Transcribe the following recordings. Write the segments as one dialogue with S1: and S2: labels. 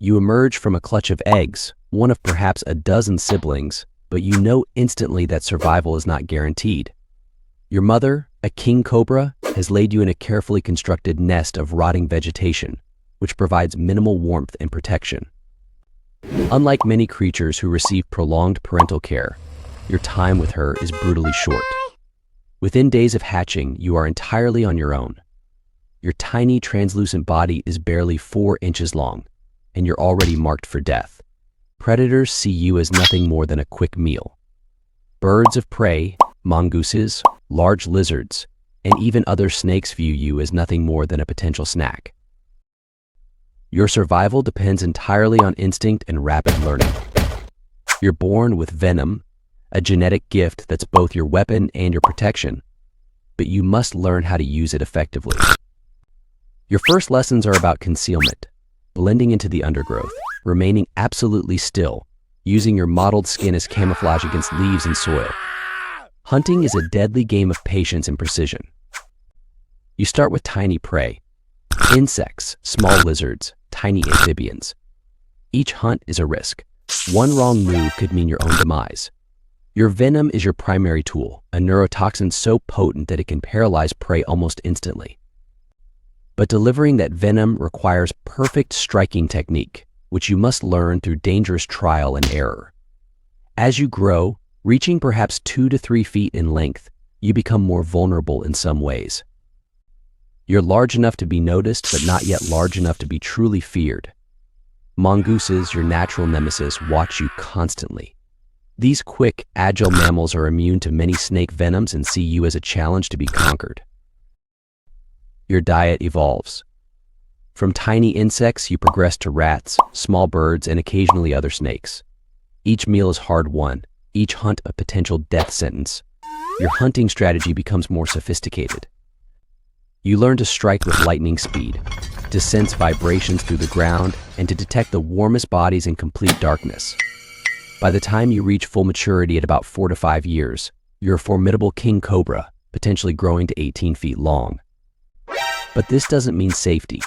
S1: You emerge from a clutch of eggs, one of perhaps a dozen siblings, but you know instantly that survival is not guaranteed. Your mother, a king cobra, has laid you in a carefully constructed nest of rotting vegetation, which provides minimal warmth and protection. Unlike many creatures who receive prolonged parental care, your time with her is brutally short. Within days of hatching, you are entirely on your own. Your tiny, translucent body is barely 4 inches long, and you're already marked for death. Predators see you as nothing more than a quick meal. Birds of prey, mongooses, large lizards, and even other snakes view you as nothing more than a potential snack. Your survival depends entirely on instinct and rapid learning. You're born with venom, a genetic gift that's both your weapon and your protection, but you must learn how to use it effectively. Your first lessons are about concealment, blending into the undergrowth, remaining absolutely still, using your mottled skin as camouflage against leaves and soil. Hunting is a deadly game of patience and precision. You start with tiny prey, insects, small lizards, tiny amphibians. Each hunt is a risk. One wrong move could mean your own demise. Your venom is your primary tool, a neurotoxin so potent that it can paralyze prey almost instantly. But delivering that venom requires perfect striking technique, which you must learn through dangerous trial and error. As you grow, reaching perhaps 2 to 3 feet in length, you become more vulnerable in some ways. You're large enough to be noticed, but not yet large enough to be truly feared. Mongooses, your natural nemesis, watch you constantly. These quick, agile mammals are immune to many snake venoms and see you as a challenge to be conquered. Your diet evolves. From tiny insects, you progress to rats, small birds, and occasionally other snakes. Each meal is hard-won, each hunt a potential death sentence. Your hunting strategy becomes more sophisticated. You learn to strike with lightning speed, to sense vibrations through the ground, and to detect the warmest bodies in complete darkness. By the time you reach full maturity at about 4 to 5 years, you're a formidable king cobra, potentially growing to 18 feet long. But this doesn't mean safety.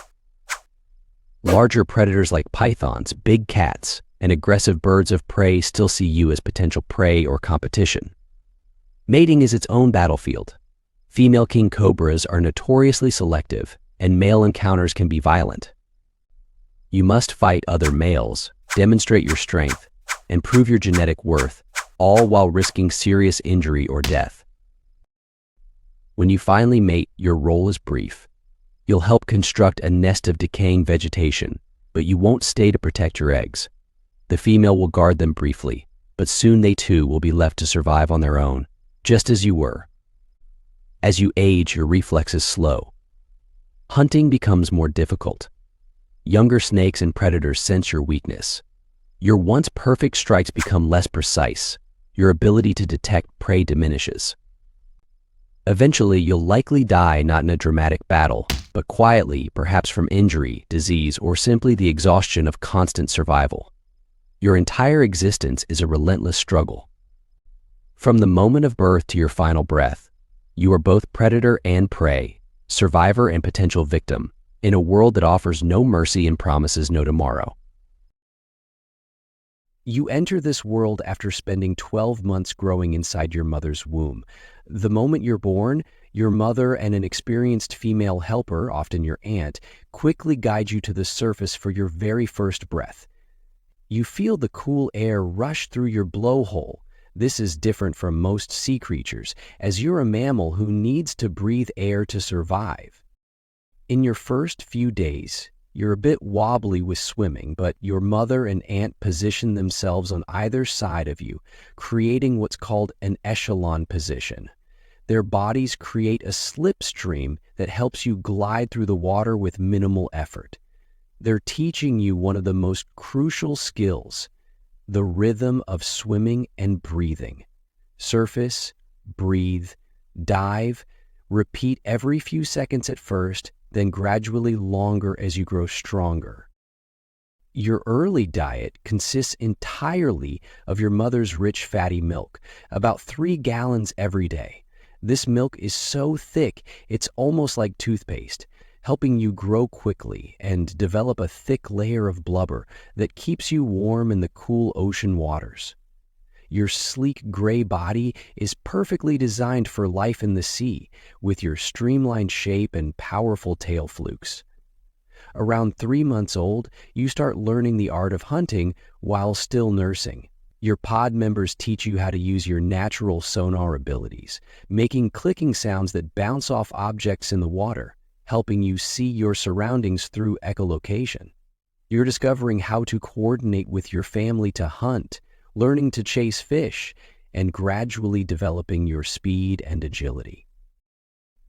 S1: Larger predators like pythons, big cats, and aggressive birds of prey still see you as potential prey or competition. Mating is its own battlefield. Female king cobras are notoriously selective, and male encounters can be violent. You must fight other males, demonstrate your strength, and prove your genetic worth, all while risking serious injury or death. When you finally mate, your role is brief. You'll help construct a nest of decaying vegetation, but you won't stay to protect your eggs. The female will guard them briefly, but soon they too will be left to survive on their own, just as you were. As you age, your reflexes slow. Hunting becomes more difficult. Younger snakes and predators sense your weakness. Your once perfect strikes become less precise. Your ability to detect prey diminishes. Eventually, you'll likely die not in a dramatic battle, but quietly, perhaps from injury, disease, or simply the exhaustion of constant survival. Your entire existence is a relentless struggle. From the moment of birth to your final breath, you are both predator and prey, survivor and potential victim, in a world that offers no mercy and promises no tomorrow. You enter this world after spending 12 months growing inside your mother's womb. The moment you're born, your mother and an experienced female helper, often your aunt, quickly guide you to the surface for your very first breath. You feel the cool air rush through your blowhole. This is different from most sea creatures, as you're a mammal who needs to breathe air to survive. In your first few days, you're a bit wobbly with swimming, but your mother and aunt position themselves on either side of you, creating what's called an echelon position. Their bodies create a slipstream that helps you glide through the water with minimal effort. They're teaching you one of the most crucial skills: the rhythm of swimming and breathing. Surface, breathe, dive, repeat every few seconds at first, then gradually longer as you grow stronger. Your early diet consists entirely of your mother's rich fatty milk, about 3 gallons every day. This milk is so thick, it's almost like toothpaste. helping you grow quickly and develop a thick layer of blubber that keeps you warm in the cool ocean waters. Your sleek gray body is perfectly designed for life in the sea, with your streamlined shape and powerful tail flukes. Around 3 months old, you start learning the art of hunting while still nursing. Your pod members teach you how to use your natural sonar abilities, making clicking sounds that bounce off objects in the water, helping you see your surroundings through echolocation. You're discovering how to coordinate with your family to hunt, learning to chase fish, and gradually developing your speed and agility.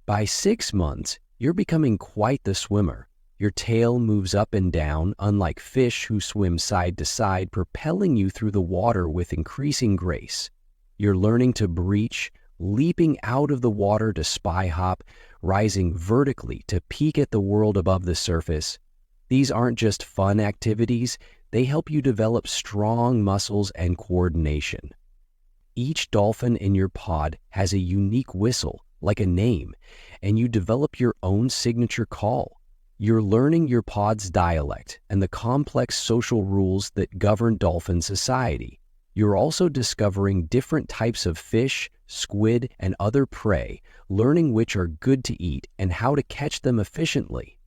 S1: By 6 months, you're becoming quite the swimmer. Your tail moves up and down, unlike fish who swim side to side, propelling you through the water with increasing grace. You're learning to breach, leaping out of the water to spy hop, rising vertically to peek at the world above the surface. These aren't just fun activities, they help you develop strong muscles and coordination. Each dolphin in your pod has a unique whistle, like a name, and you develop your own signature call. You're learning your pod's dialect and the complex social rules that govern dolphin society. You're also discovering different types of fish, squid, and other prey, learning which are good to eat and how to catch them efficiently.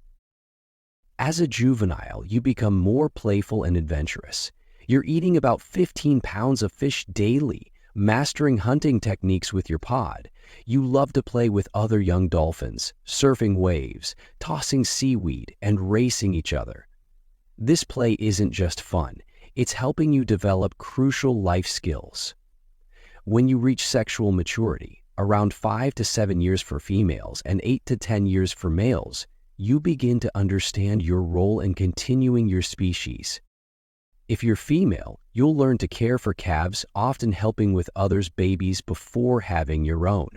S1: As a juvenile, you become more playful and adventurous. You're eating about 15 pounds of fish daily, mastering hunting techniques with your pod. You love to play with other young dolphins, surfing waves, tossing seaweed, and racing each other. This play isn't just fun, it's helping you develop crucial life skills. When you reach sexual maturity, around 5 to 7 years for females and 8 to 10 years for males, you begin to understand your role in continuing your species. If you're female, you'll learn to care for calves, often helping with others' babies before having your own.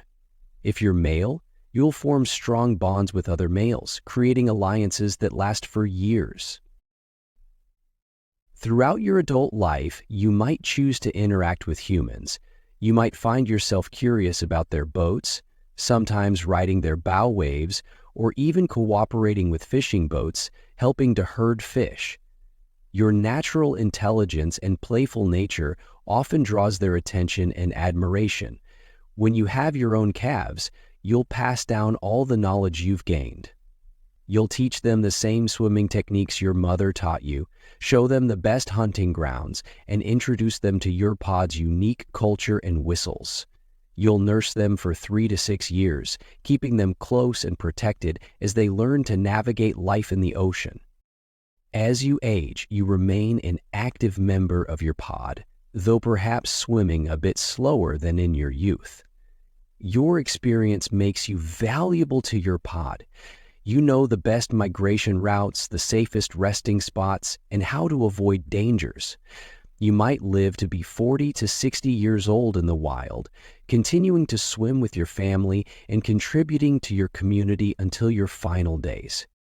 S1: If you're male, you'll form strong bonds with other males, creating alliances that last for years. Throughout your adult life, you might choose to interact with humans. You might find yourself curious about their boats, sometimes riding their bow waves, or even cooperating with fishing boats, helping to herd fish. Your natural intelligence and playful nature often draws their attention and admiration. When you have your own calves, you'll pass down all the knowledge you've gained. You'll teach them the same swimming techniques your mother taught you, show them the best hunting grounds, and introduce them to your pod's unique culture and whistles. You'll nurse them for 3 to 6 years, keeping them close and protected as they learn to navigate life in the ocean. As you age, you remain an active member of your pod, though perhaps swimming a bit slower than in your youth. Your experience makes you valuable to your pod. You know the best migration routes, the safest resting spots, and how to avoid dangers. You might live to be 40 to 60 years old in the wild, continuing to swim with your family and contributing to your community until your final days.